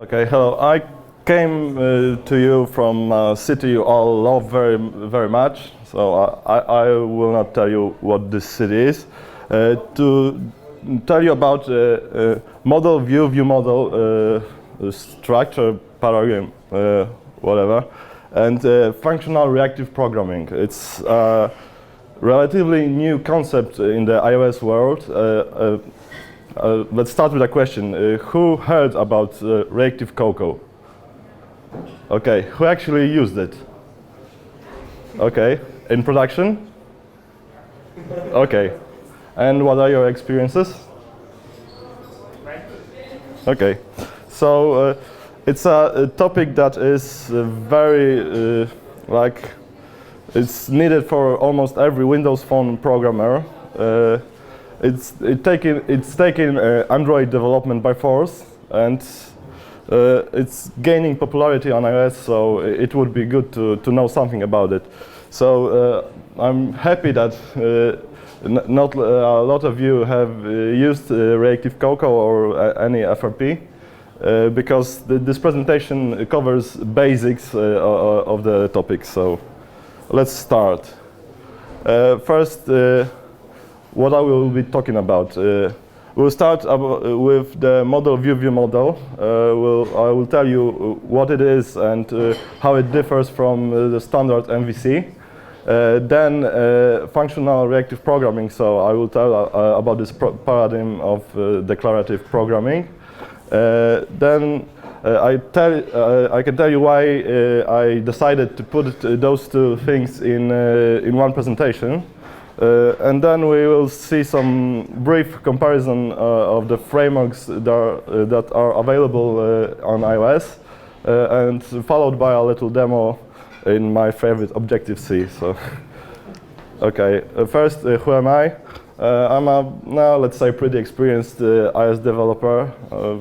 Okay, hello. I came to you from a city you all love very, very much. So I will not tell you what this city is. To tell you about model, view model, structure, paradigm, whatever, and functional reactive programming. It's a relatively new concept in the iOS world. Let's start with a question. Who heard about Reactive Cocoa? Okay, who actually used it? Okay, in production? Okay, and what are your experiences? Okay, so it's a topic that is very, it's needed for almost every Windows Phone programmer. It's taking Android development by force, and it's gaining popularity on iOS, so it would be good to know something about it. So I'm happy that not a lot of you have used Reactive Cocoa or any FRP, because this presentation covers basics of the topic. So let's start. First, what I will be talking about. We'll start with the model view model. I will tell you what it is and how it differs from the standard MVC. Then functional reactive programming. So I will tell about this paradigm of declarative programming. Then I can tell you why I decided to put those two things in one presentation. And then we will see some brief comparison of the frameworks that are available on iOS, and followed by a little demo in my favorite Objective-C. So, okay, first, who am I? I'm a, now let's say, pretty experienced iOS developer.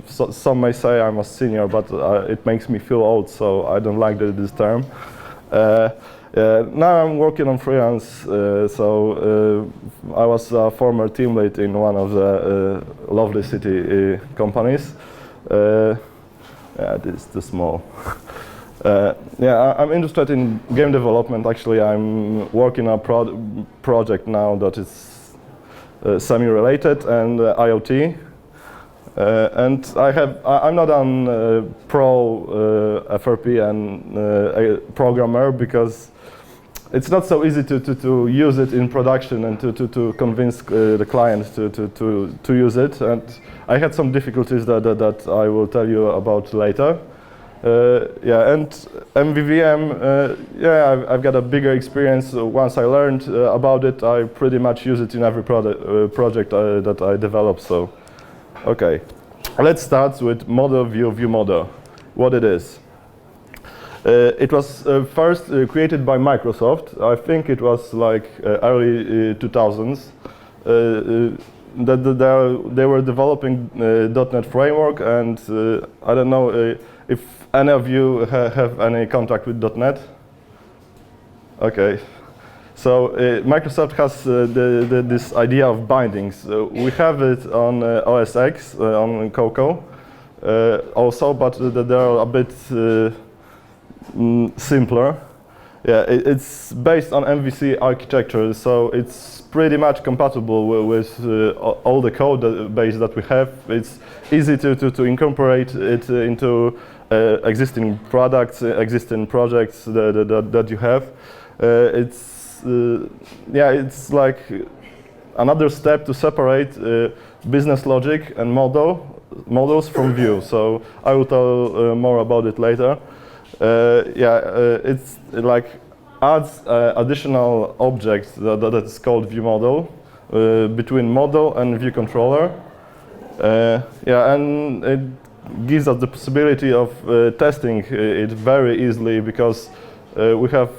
Some may say I'm a senior, but it makes me feel old, so I don't like this term. Now I'm working on freelance, so I was a former team lead in one of the lovely city companies. Yeah, this is too small. Yeah, I'm interested in game development. Actually, I'm working on a project now that is semi-related and IoT. And I'm not a pro FRP and a programmer, because it's not so easy to use it in production and to convince the client to use it. And I had some difficulties that I will tell you about later. Yeah, and MVVM, yeah, I've got a bigger experience. Once I learned about it, I pretty much use it in every project that I develop. So, okay, let's start with model view model. What it is. It was first created by Microsoft. I think it was like early 2000s. They were developing .NET framework, and I don't know if any of you have any contact with .NET. Okay, so Microsoft has this idea of bindings. We have it on OS X, on Cocoa also, but they are a bit simpler. Yeah, it's based on MVC architecture, so it's pretty much compatible with all the code base that we have. It's easy to incorporate it into existing products, existing projects that you have. Yeah, it's like another step to separate business logic and models from view. So I will tell more about it later. Yeah, it's like adds additional objects that is called view model between model and view controller. Yeah, and it gives us the possibility of testing it very easily, because we have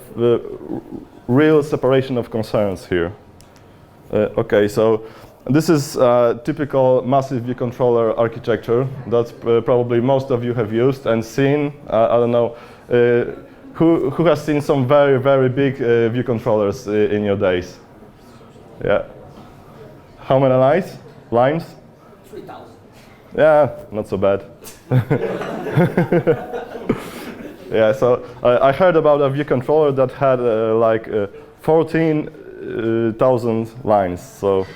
real separation of concerns here. Okay, so this is a typical massive view controller architecture that probably most of you have used and seen. I don't know, who has seen some very, very big view controllers in your days? Yeah. How many lines? 3,000. Yeah, not so bad. Yeah, so I heard about a view controller that had like 14,000 lines, so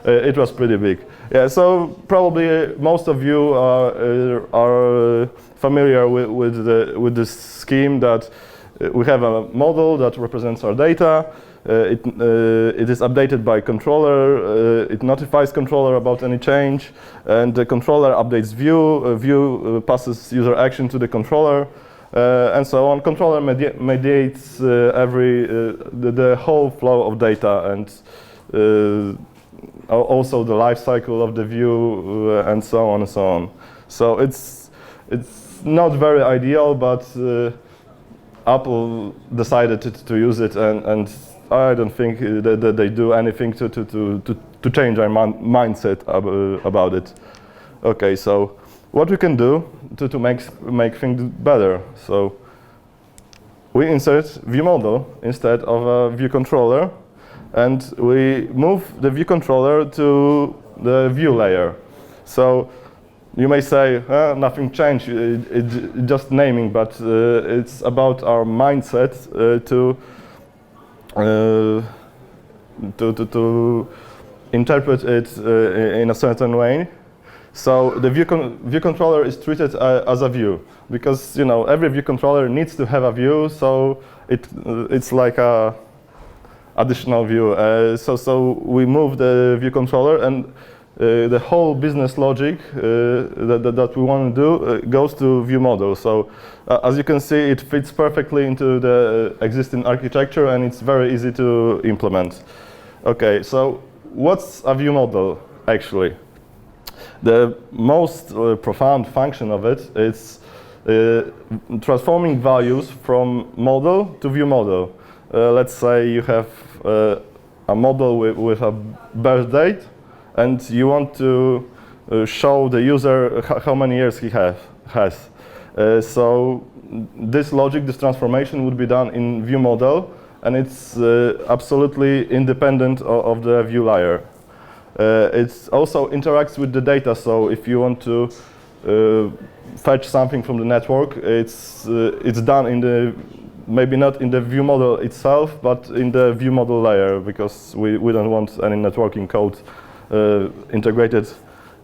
it was pretty big. Yeah, so probably most of you are familiar with this scheme that we have a model that represents our data. It is updated by controller. It notifies controller about any change, and the controller updates view. View passes user action to the controller, and so on. Controller mediates the whole flow of data, and also the life cycle of the view, and so on and so on. So it's not very ideal, but Apple decided to use it, and I don't think that they do anything to change our mindset about it. Okay, so what we can do to make things better? So we insert view model instead of a view controller, and we move the view controller to the view layer. So you may say, nothing changed, it's just naming, but it's about our mindset to interpret it in a certain way. So the view controller is treated as a view, because every view controller needs to have a view, so it's like a additional view. So we move the view controller, and the whole business logic that we want to do goes to view model. So as you can see, it fits perfectly into the existing architecture, and it's very easy to implement. Okay, so what's a view model actually? The most profound function of it is transforming values from model to view model. Let's say you have a model with a birth date, and you want to show the user how many years he has. So this logic, this transformation would be done in view model, and it's absolutely independent of the view layer. It also interacts with the data, so if you want to fetch something from the network, it's done in the, maybe not in the view model itself, but in the view model layer, because we don't want any networking code integrated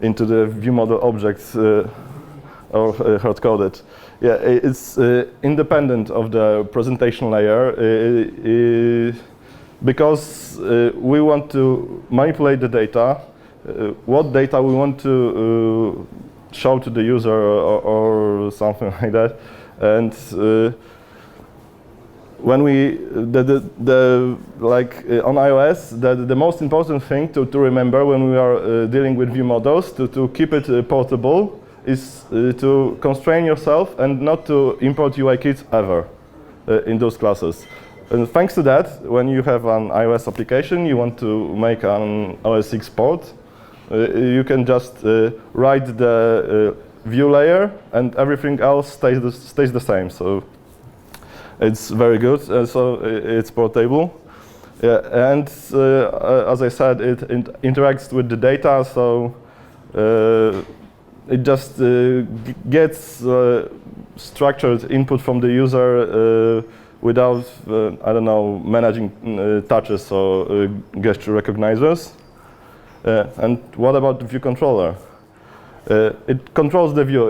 into the view model objects or hard-coded. Yeah, it's independent of the presentation layer because we want to manipulate the data, what data we want to show to the user or something like that, and when we on iOS, the most important thing to remember when we are dealing with view models to keep it portable is to constrain yourself and not to import UI kits ever in those classes. And thanks to that, when you have an iOS application, you want to make an OS X port, you can just write the view layer, and everything else stays the same. So it's very good, so it's portable. Yeah, and as I said, it interacts with the data, so it just gets structured input from the user without, I don't know, managing touches or gesture recognizers. And what about the view controller? It controls the view.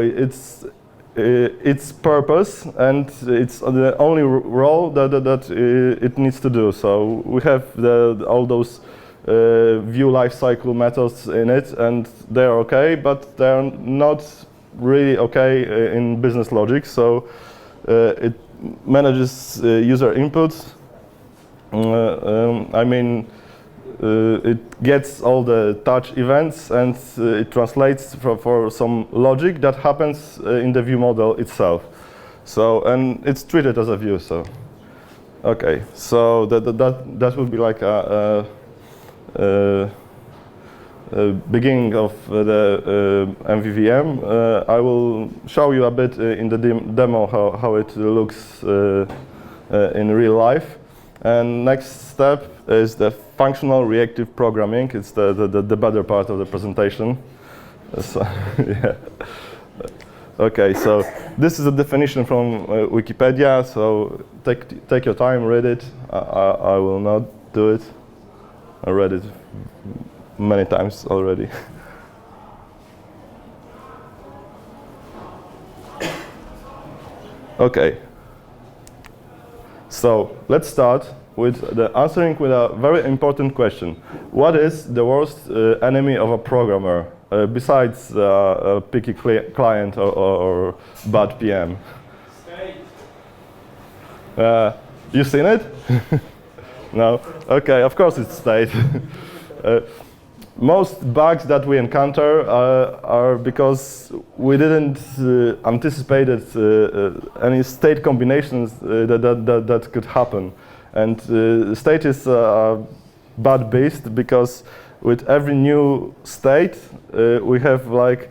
Its purpose, and it's the only role that it needs to do. So we have all those view lifecycle methods in it, and they're okay, but they're not really okay in business logic. So it manages user input. I mean, it gets all the touch events, and it translates for some logic that happens in the view model itself. So, and it's treated as a view. So, okay. So that would be like a beginning of the MVVM. I will show you a bit in the demo how it looks in real life. And next step is the functional reactive programming. It's the better part of the presentation. So, yeah. Okay, so this is a definition from Wikipedia. So take your time, read it. I will not do it. I read it many times already. Okay. So let's start with the answering with a very important question. What is the worst enemy of a programmer besides a picky client or bad PM? State. You seen it? No? Okay, of course it's state. Most bugs that we encounter are because we didn't anticipate any state combinations that could happen. And state is a bad beast because with every new state we have like,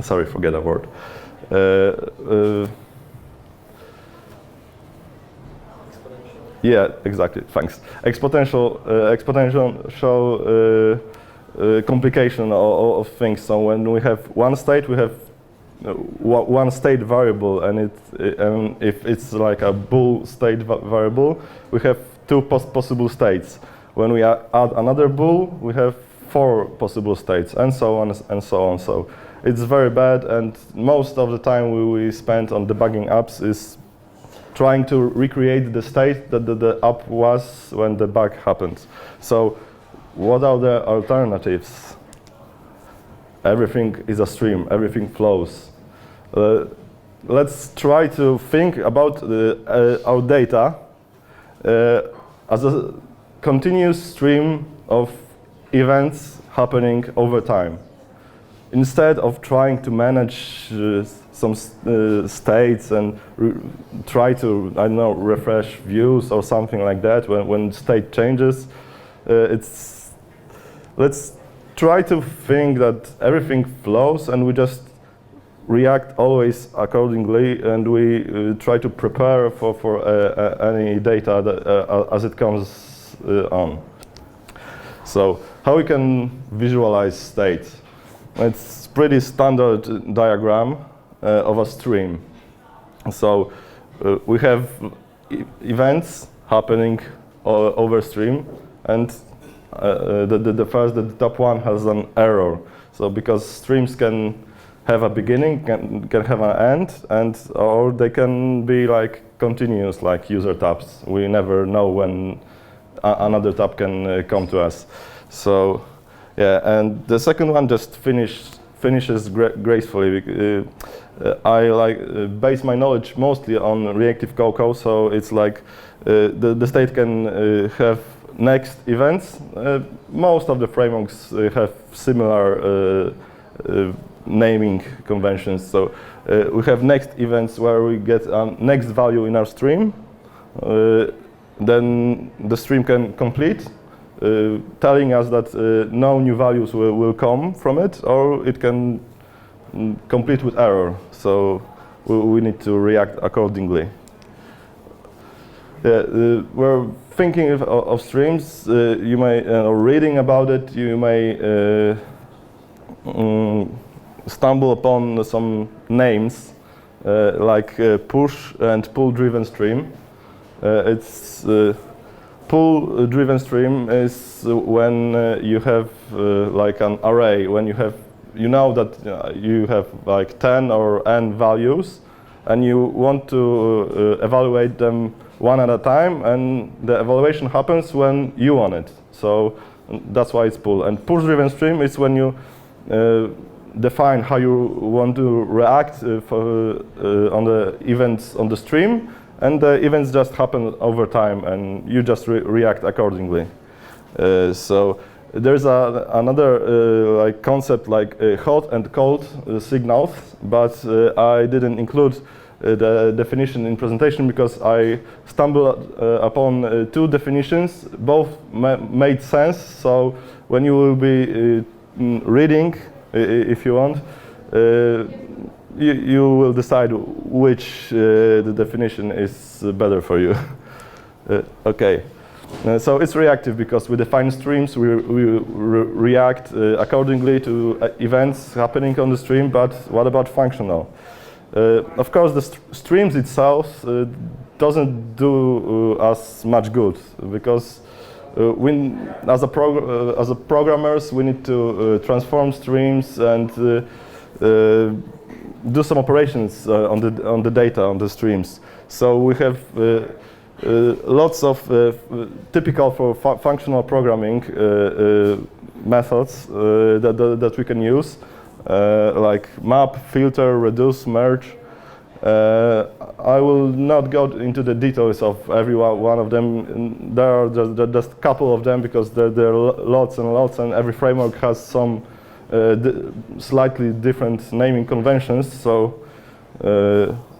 sorry, forget that word. Yeah, exactly. Thanks. Exponential complication of things. So when we have one state, we have one state variable, and if it's like a bool state variable, we have two possible states. When we add another bool, we have 4 possible states, and so on and so on. So it's very bad, and most of the time we spend on debugging apps is trying to recreate the state that the app was when the bug happened. So what are the alternatives? Everything is a stream, everything flows. Let's try to think about our data as a continuous stream of events happening over time. Instead of trying to manage some states and try to, I don't know, refresh views or something like that when state changes, let's try to think that everything flows and we just react always accordingly, and we try to prepare for any data that, as it comes on. So how we can visualize state? It's pretty standard diagram of a stream. So we have events happening over stream, and the top one has an error. So because streams can have a beginning, can have an end, or they can be like continuous, like user tabs. We never know when another tab can come to us. So yeah, and the second one just finishes gracefully. I base my knowledge mostly on reactive Coco, so it's like the state can have next events. Most of the frameworks have similar naming conventions. So we have next events where we get a next value in our stream. Then the stream can complete, telling us that no new values will come from it, or it can complete with error. So we need to react accordingly. We're thinking of streams. You may, or reading about it, you may stumble upon some names like push and pull-driven stream. It's pull-driven stream is when you have like an array, when you know that you have like 10 or n values, and you want to evaluate them one at a time, and the evaluation happens when you want it. So that's why it's pull. And push-driven stream is when you define how you want to react on the events on the stream, and the events just happen over time, and you just react accordingly. So there's another like concept like hot and cold signals, but I didn't include the definition in presentation because I stumbled upon 2 definitions. Both made sense. So when you will be reading, if you want, you will decide which the definition is better for you. Okay. So it's reactive because we define streams, we react accordingly to events happening on the stream, but what about functional? Of course, the streams itself doesn't do us much good because as a programmers, we need to transform streams and do some operations on the data on the streams. So we have lots of typical for functional programming methods that we can use, like map, filter, reduce, merge. I will not go into the details of every one of them. There are just a couple of them because there are lots and lots, and every framework has some slightly different naming conventions, so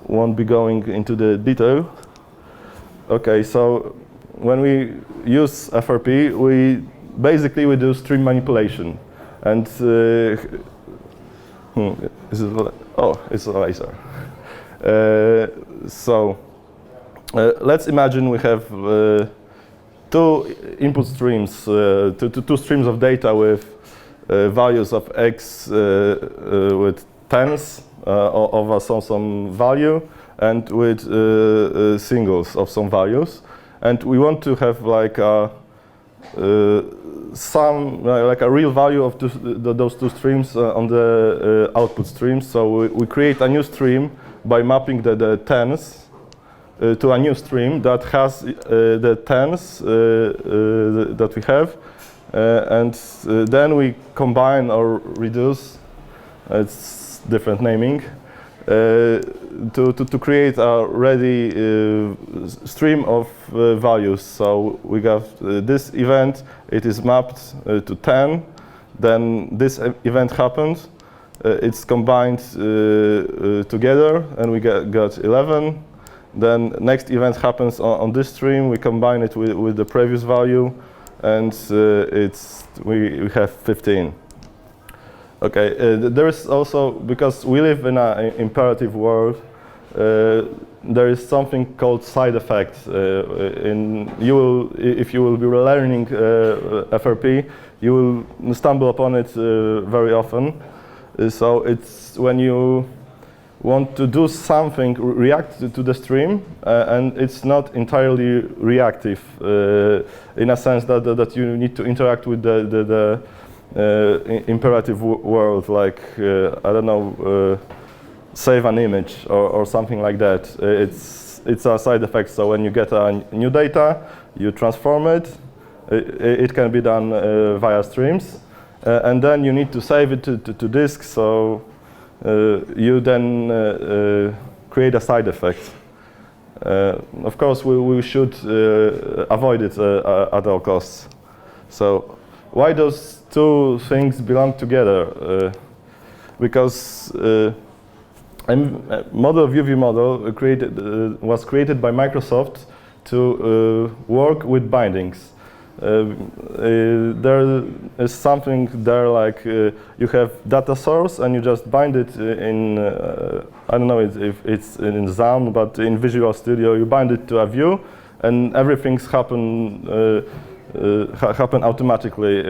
won't be going into the detail. Okay, so when we use FRP, we do stream manipulation, and it's a laser. Let's imagine we have two input streams, two streams of data with values of x with tens of some value, and with singles of some values, and we want to have like a like a real value of those two streams on the output streams. So we create a new stream by mapping the tens to a new stream that has the tens that we have, and then we combine or reduce. It's different naming. To create a ready stream of values. So we have this event, it is mapped to 10, then this event happened, it's combined together, and we got 11. Then next event happens on this stream, we combine it with the previous value, and we have 15. Okay, there is also, because we live in an imperative world, there is something called side effects. If you will be learning FRP, you will stumble upon it very often. So it's when you want to do something, react to the stream, and it's not entirely reactive in a sense that you need to interact with the imperative world, like I don't know, save an image or something like that. It's a side effect. So when you get a new data, you transform it. It can be done via streams, and then you need to save it to disk. So you then create a side effect. Of course, we should avoid it at all costs. So why those two things belong together? Because model UV model was created by Microsoft to work with bindings. There is something there like you have data source and you just bind it in, I don't know if it's in XAMPP, but in Visual Studio you bind it to a view and everything's happen automatically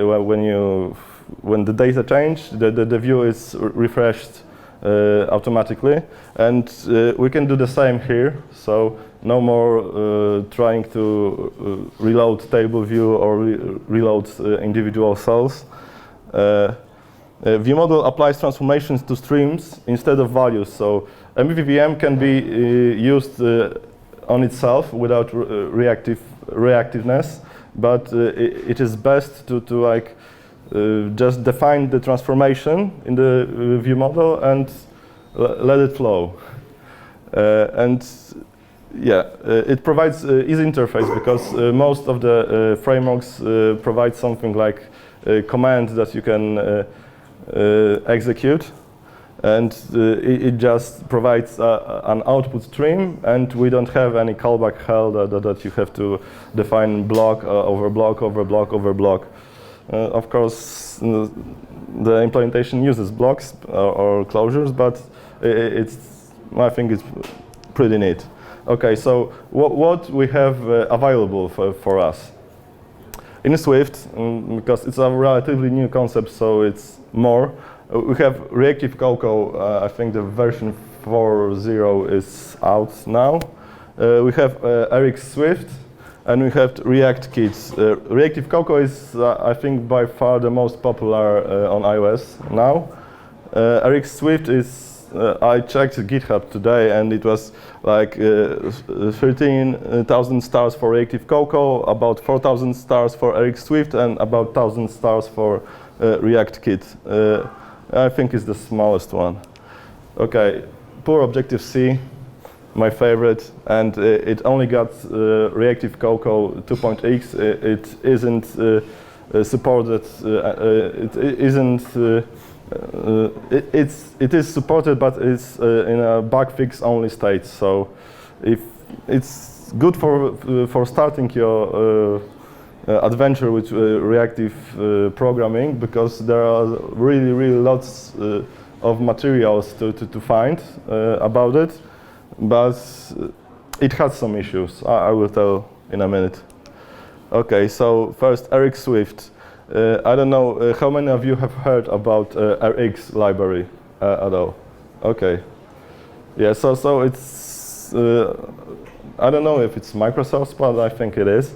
when the data change, the view is refreshed automatically, and we can do the same here. So no more trying to reload table view or reload individual cells. ViewModel applies transformations to streams instead of values. So MVVM can be used on itself without reactiveness, but it is best to like just define the transformation in the ViewModel and let it flow. And yeah, it provides easy interface because most of the frameworks provide something like a command that you can execute, and it just provides an output stream, and we don't have any callback hell that you have to define block over block over block over block. Of course, the implementation uses blocks or closures, but I think it's pretty neat. Okay, so what we have available for us? In Swift, because it's a relatively new concept, so it's more. We have Reactive Cocoa. I think the version 4.0 is out now. We have Rx Swift, and we have React Kits. Reactive Cocoa is, I think, by far the most popular on iOS now. Rx Swift is, I checked GitHub today, and it was like 13,000 stars for Reactive Cocoa, about 4,000 stars for Rx Swift, and about 1,000 stars for React Kit. I think it's the smallest one. Okay, poor Objective-C, my favorite, and it only got Reactive Cocoa 2.x. It isn't supported. It is supported, but it's in a bug fix only state. So, if it's good for starting your adventure with reactive programming, because there are really lots of materials to find about it, but it has some issues. I will tell in a minute. Okay, so first Rx Swift. I don't know how many of you have heard about Rx library at all. Okay, yeah. So it's I don't know if it's Microsoft's, but I think it is.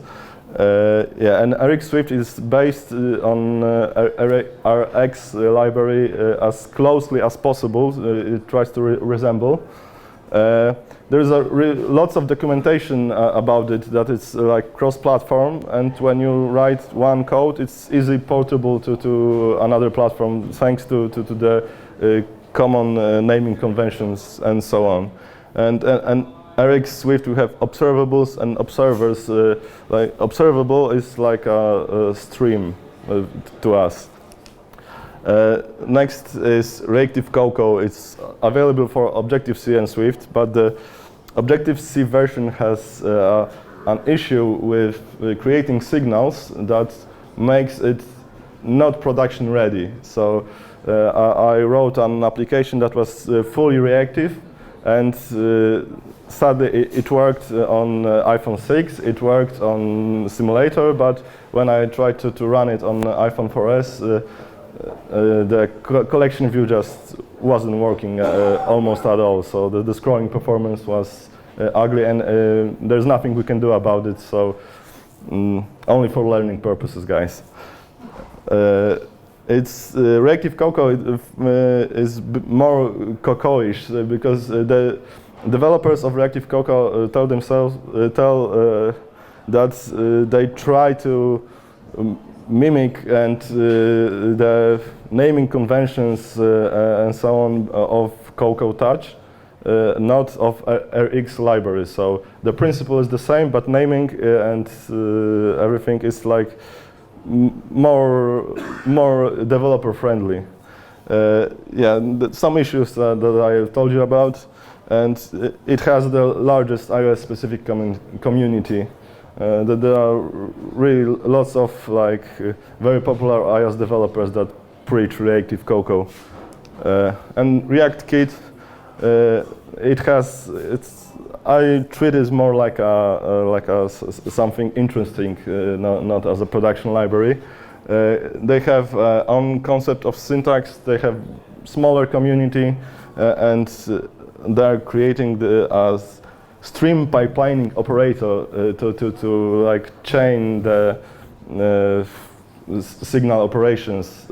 Yeah, and Rx Swift is based on Rx library as closely as possible. It tries to resemble. There's lots of documentation about it, that it's like cross-platform, and when you write one code, it's easily portable to another platform thanks to the common naming conventions and so on. And Rx Swift, we have observables and observers. Like observable is like a stream to us. Next is Reactive Cocoa. It's available for Objective-C and Swift, but the Objective-C version has an issue with creating signals that makes it not production ready. So I wrote an application that was fully reactive, and sadly it worked on iPhone 6, it worked on simulator, but when I tried to run it on iPhone 4S, the collection view just wasn't working almost at all. So the scrolling performance was ugly, and there's nothing we can do about it. So only for learning purposes, guys. It's Reactive Cocoa is more Cocoa-ish because the developers of Reactive Cocoa tell that they try to mimic and the naming conventions and so on of Cocoa Touch, not of Rx library. So the principle is the same, but naming and everything is like more developer friendly. Yeah, some issues that I told you about, and it has the largest iOS specific community. There are really lots of like very popular iOS developers that preach Reactive Cocoa. And React Kit, I treat it more like something interesting, not as a production library. They have own concept of syntax. They have smaller community, and they're creating as stream pipelining operator to like chain the signal operations,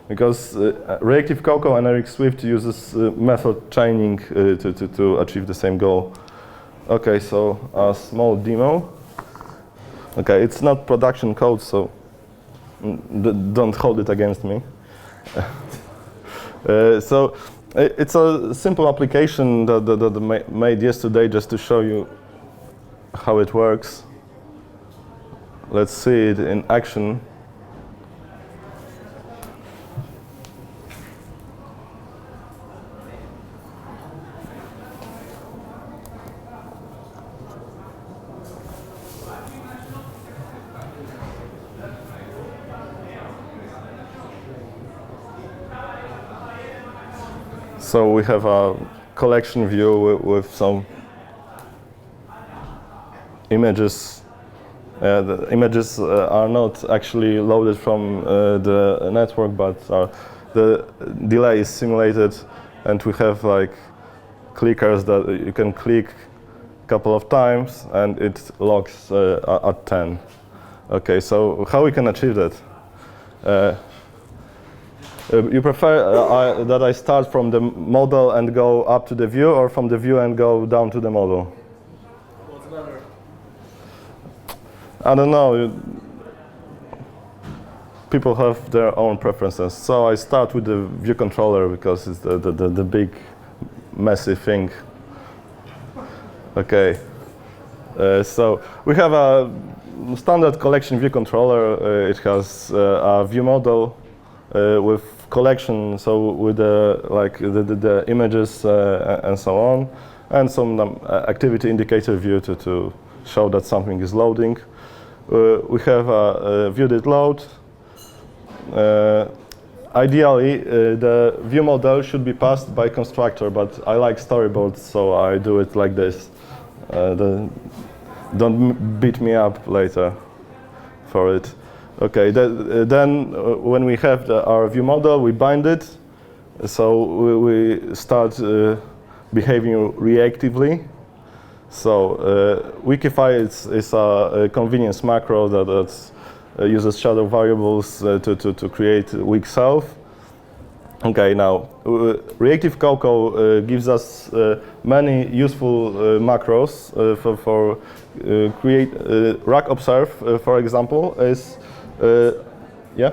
because Reactive Cocoa and Rx Swift uses method chaining to achieve the same goal. Okay, so a small demo. Okay, it's not production code, so don't hold it against me. So it's a simple application that made yesterday just to show you how it works. Let's see it in action. So we have a collection view with some images The images are not actually loaded from the network, but the delay is simulated, and we have like clickers that you can click a couple of times, and it logs at 10. Okay, so how we can achieve that? You prefer that I start from the model and go up to the view, or from the view and go down to the model? What's better? I don't know. People have their own preferences. So I start with the view controller because it's the big, messy thing. Okay. So we have a standard collection view controller. It has a view model with collection, so with the images and so on, and some activity indicator view to show that something is loading. We have a view.load. Ideally, the view model should be passed by constructor, but I like storyboards, so I do it like this. Don't beat me up later for it. Okay, then when we have our view model, we bind it. So we start behaving reactively. So Wikify is a convenience macro that uses shadow variables to create weak self. Okay, now Reactive Cocoa gives us many useful macros for create rack observe, for example, is yeah.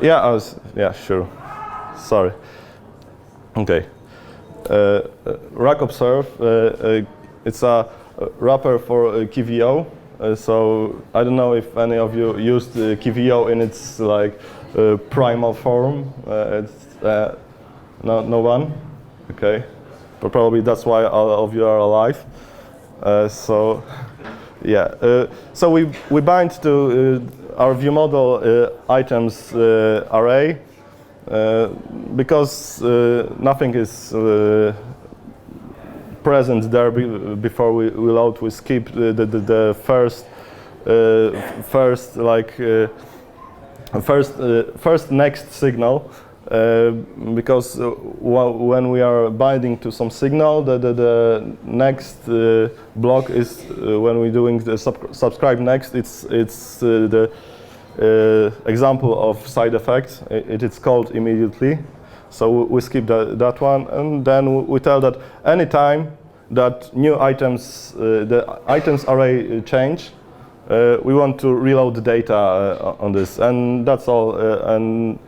Yeah, yeah, sure. Sorry. Okay. Rack observe. It's a wrapper for KVO. So I don't know if any of you used KVO in its like primal form. No one. Okay. But probably that's why all of you are alive. So yeah. So we bind to our view model items array. Because nothing is present there before we load, we skip the first next signal because when we are binding to some signal, the next block is when we're doing the subscribe next. It's the example of side effect. It is called immediately, so we skip that one, and then we tell that anytime that new items, the items array change, we want to reload the data on this, and that's all. And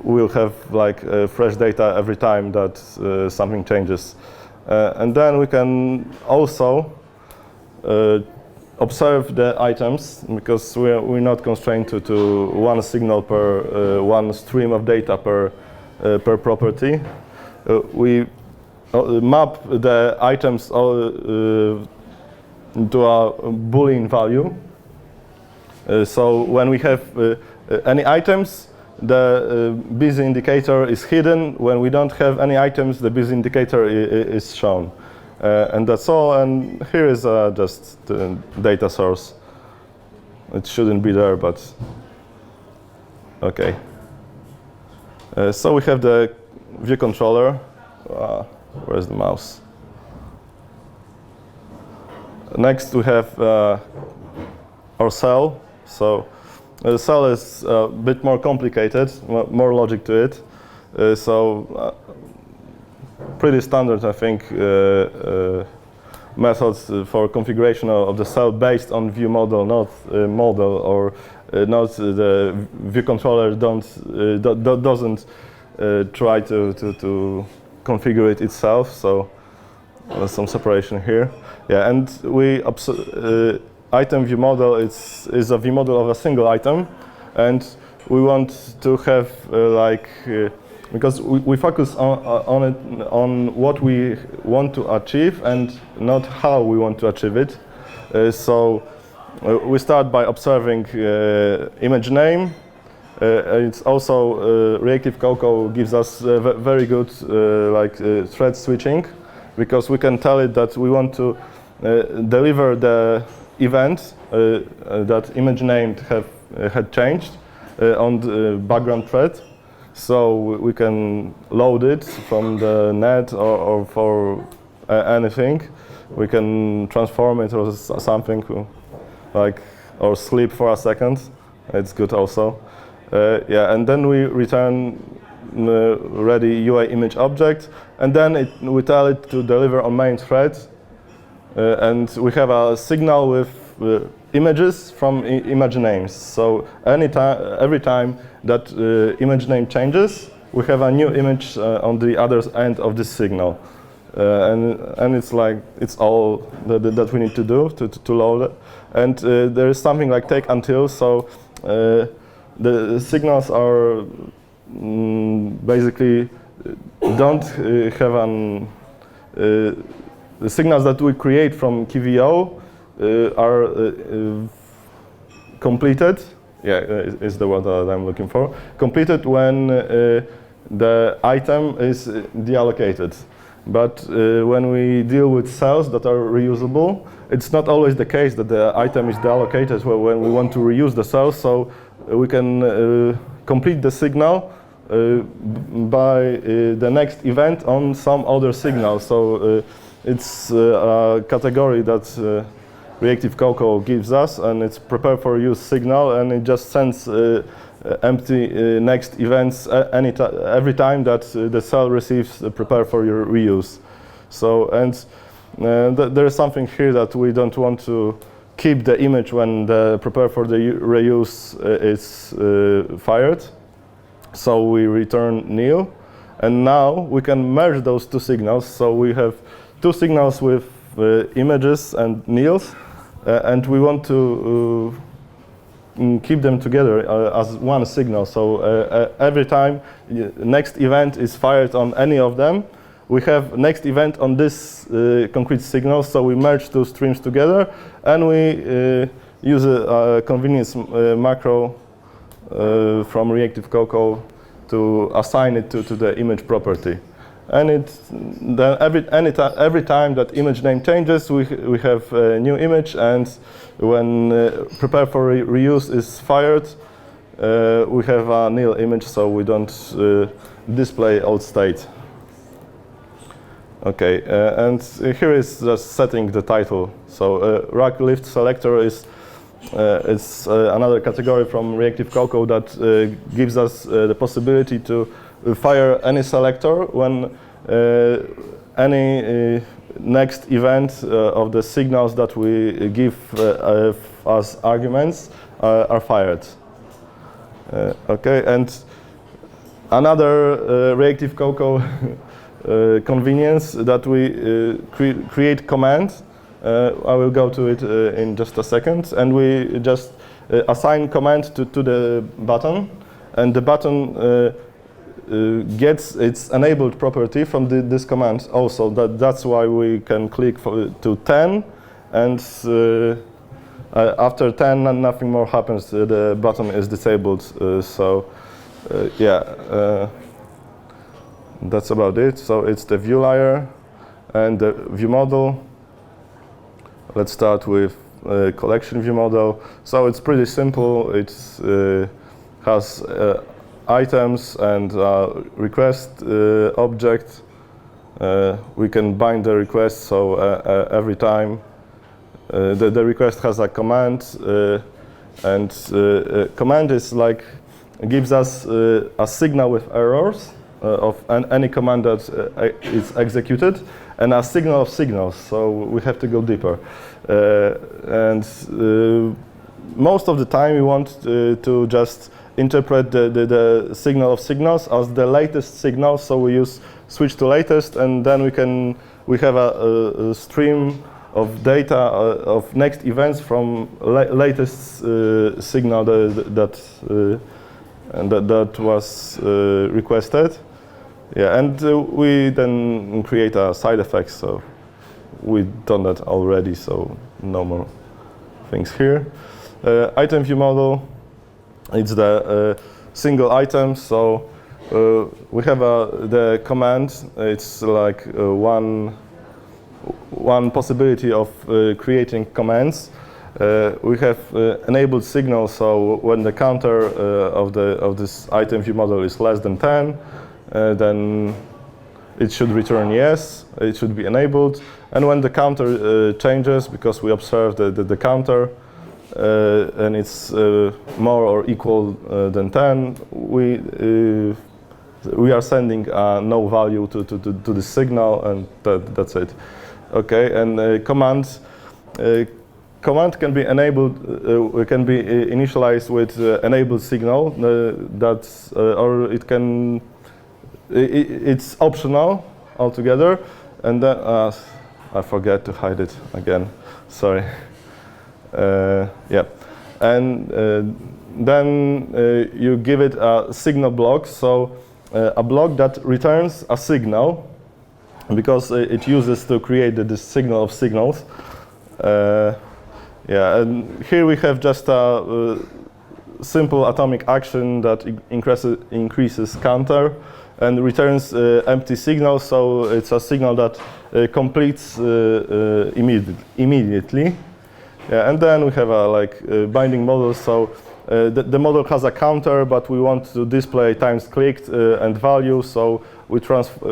we'll have like fresh data every time that something changes, and then we can also observe the items, because we're not constrained to one signal per one stream of data per property. We map the items into a Boolean value. So when we have any items, the busy indicator is hidden. When we don't have any items, the busy indicator is shown. And that's all, and here is just the data source. It shouldn't be there, but okay. So we have the view controller. Where's the mouse? Next we have our cell. So the cell is a bit more complicated, more logic to it. Pretty standard, I think, methods for configuration of the cell based on view model, not model, or not the view controller doesn't try to configure it itself. So some separation here. Yeah, and we item view model is a view model of a single item, and we want to have because we focus on what we want to achieve and not how we want to achieve it. So we start by observing image name. It's also Reactive Cocoa gives us very good thread switching, because we can tell it that we want to deliver the event that image name had changed on the background thread. So we can load it from the net or for anything. We can transform it or something like, or sleep for a second. It's good also. Yeah, and then we return ready UI image object, and then we tell it to deliver on main thread. And we have a signal with images from image names. So every time that image name changes, we have a new image on the other end of this signal. And it's like, it's all that we need to do to load it. And there is something like take until, so the signals are basically don't have an the signals that we create from KVO are completed. Yeah, is the word that I'm looking for. Completed when the item is deallocated. But when we deal with cells that are reusable, it's not always the case that the item is deallocated when we want to reuse the cells. So we can complete the signal by the next event on some other signal. So it's a category that Reactive Cocoa gives us, and it's prepare for use signal, and it just sends empty next events every time that the cell receives prepare for your reuse. So, and there is something here that we don't want to keep the image when the prepare for the reuse is fired. So we return nil, and now we can merge those two signals. So we have two signals with images and nils, and we want to keep them together as one signal. So every time next event is fired on any of them, we have next event on this concrete signal. So we merge two streams together, and we use a convenience macro from Reactive Cocoa to assign it to the image property. And then every time that image name changes, we have a new image, and when prepare for reuse is fired, we have a nil image, so we don't display old state. Okay, and here is just setting the title. So rack lift selector is another category from Reactive Cocoa that gives us the possibility to fire any selector when any next event of the signals that we give as arguments are fired. Okay, and another Reactive Cocoa convenience that we create command. I will go to it in just a second, and we just assign command to the button, and the button gets its enabled property from this command also. That's why we can click to 10, and after 10 nothing more happens. The button is disabled. Yeah, that's about it. So it's the view layer and the view model. Let's start with collection view model. So it's pretty simple. It has items and request object. We can bind the request, so every time the request has a command, and command is like gives us a signal with errors of any command that is executed, and a signal of signals. So we have to go deeper, and most of the time we want to just interpret the signal of signals as the latest signal. So we use switch to latest, and then we have a stream of data of next events from latest signal that was requested. Yeah, and we then create a side effect. So we've done that already, so no more things here. Item view model. It's the single item. So we have the command. It's like one possibility of creating commands, We have enabled signal, so when the counter of this item view model is less than 10, then it should return yes, it should be enabled. And when the counter changes, because we observe the counter, and it's more or equal than 10, we are sending no value to the signal, and that's it. Okay, and command can be enabled, can be initialized with enabled signal. Or it can. It's optional altogether, and then I forget to hide it again. Sorry. Yeah, and then you give it a signal block. So a block that returns a signal, because it uses to create this signal of signals. Yeah, and here we have just a simple atomic action that increases counter and returns empty signal. So it's a signal that completes immediately. Yeah, and then we have a binding model. So the model has a counter, but we want to display times clicked and value. So we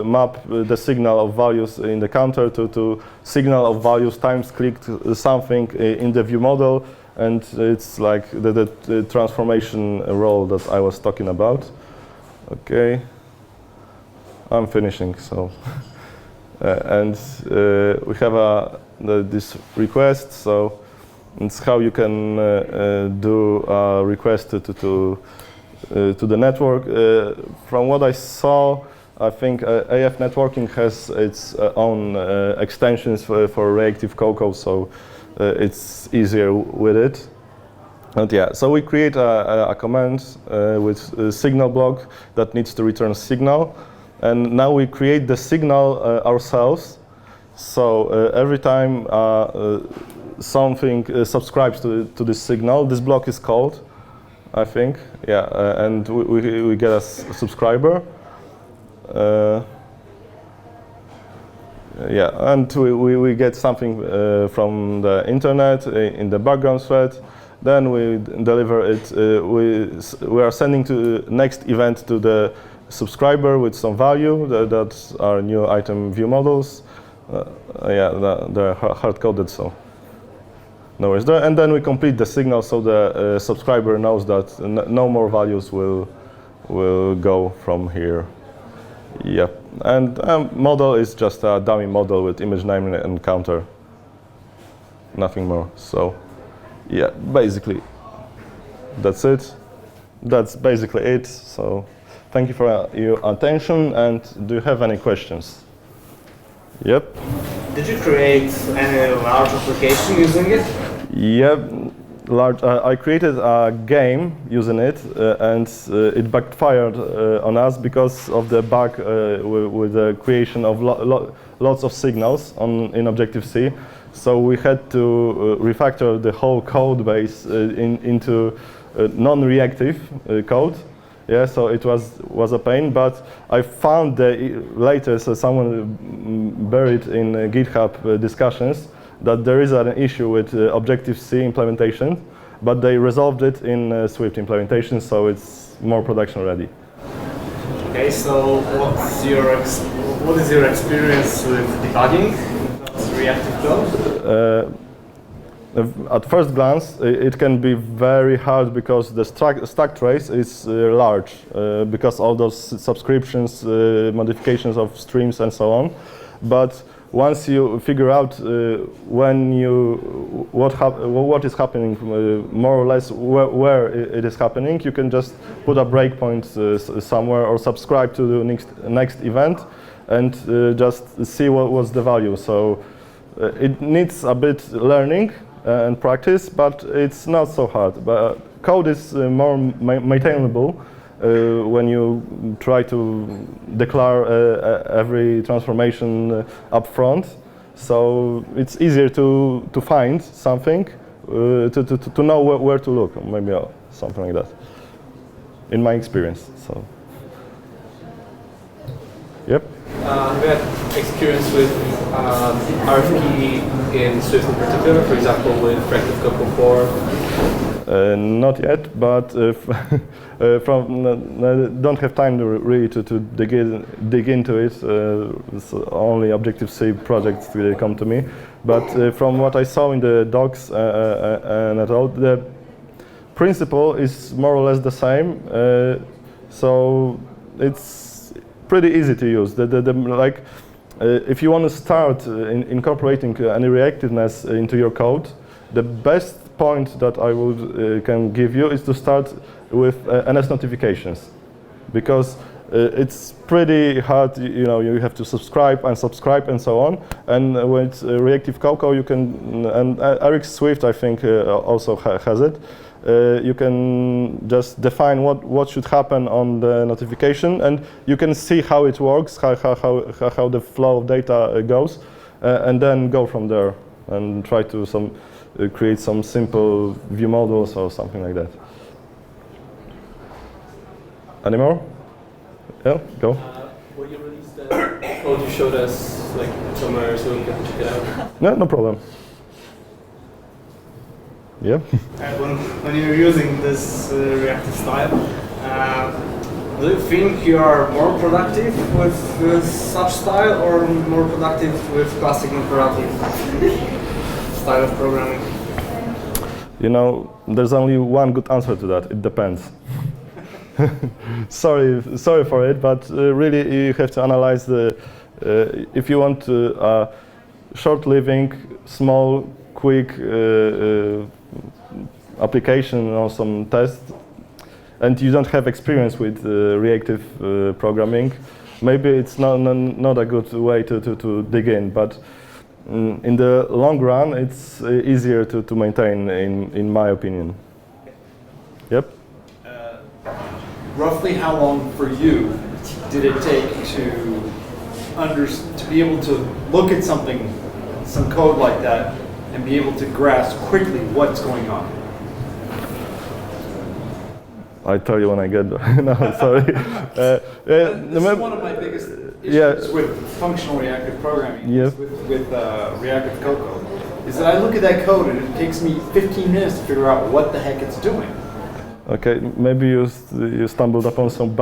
map the signal of values in the counter to signal of values times clicked something in the view model, and it's like the transformation role that I was talking about. Okay, I'm finishing. So and we have this request. So it's how you can do a request to the network. From what I saw, I think AF networking has its own extensions for reactive Cocoa, so it's easier with it. And yeah, so we create a command with a signal block that needs to return signal, and now we create the signal ourselves. So every time something subscribes to this signal, this block is called, I think. Yeah, and we get a subscriber. Yeah, and we get something from the internet in the background thread. Then we deliver it. We are sending to next event to the subscriber with some value that are new item view models. Yeah, they're hard coded, so no worries there. And then we complete the signal, so the subscriber knows that no more values will go from here. Yep, and model is just a dummy model with image name and counter, nothing more. So yeah, basically that's it. That's basically it. So thank you for your attention, and do you have any questions? Yep. Did you create any large application using it? Yep. I created a game using it, and it backfired on us because of the bug with the creation of lots of signals in Objective-C. So we had to refactor the whole code base into non-reactive code. Yeah, so it was a pain, but I found later, so someone buried in GitHub discussions, that there is an issue with Objective-C implementation, but they resolved it in Swift implementation, so it's more production ready. Okay, so what is your experience with debugging reactive code? At first glance, it can be very hard because the stack trace is large, because all those subscriptions, modifications of streams and so on. But once you figure out what is happening, more or less where it is happening, you can just put a breakpoint somewhere or subscribe to the next event and just see what the value. So it needs a bit learning and practice, but it's not so hard. But code is more maintainable when you try to declare every transformation up front. So it's easier to find something, to know where to look, maybe something like that, in my experience. So, yep. Have you had experience with RFP in Swift in particular, for example, with Reactive Cocoa 4? Not yet, but don't have time to really to dig into it. It's only Objective-C projects really come to me. But from what I saw in the docs and at all, the principle is more or less the same. So it's pretty easy to use. If you want to start incorporating any reactiveness into your code, the best point that I would can give you is to start with NS notifications, because it's pretty hard. You know, you have to subscribe and unsubscribe and so on. And with Reactive Cocoa, you can, and Eric Swift, I think, also has it. You can just define what should happen on the notification, and you can see how it works, how the flow of data goes, and then go from there and try to create some simple view models or something like that. Any more? Yeah, go. Will you release the code you showed us like somewhere so we can check it out? No problem. Yeah. When you're using this reactive style, do you think you are more productive with such style or more productive with classic imperative style of programming? You know, there's only one good answer to that. It depends. sorry for it, but really you have to analyze if you want short-living, small, quick application or some test, and you don't have experience with reactive programming, maybe it's not a good way to dig in. But in the long run, it's easier to maintain, in my opinion. Yep. Roughly how long for you did it take to be able to look at something, some code like that, and be able to grasp quickly what's going on? I tell you when I get there. No, sorry. This is one of my biggest issues with functional reactive programming, with Reactive Cocoa, is that I look at that code and it takes me 15 minutes to figure out what the heck it's doing. Okay, maybe you stumbled upon some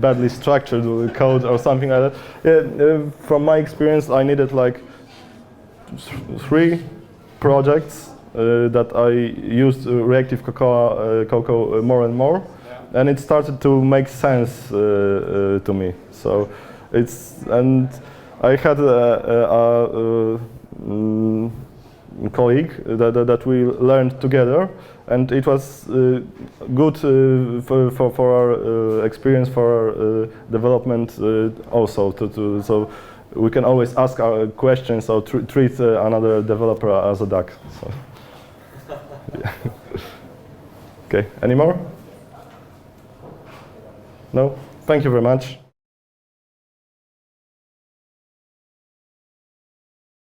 badly structured code or something like that. Yeah, from my experience, I needed like 3 projects that I used Reactive Cocoa more and more, and it started to make sense to me. So and I had a colleague that we learned together, and it was good for our experience, for our development also. So we can always ask our questions or treat another developer as a duck. So. Yeah. Okay, any more? No? Thank you very much.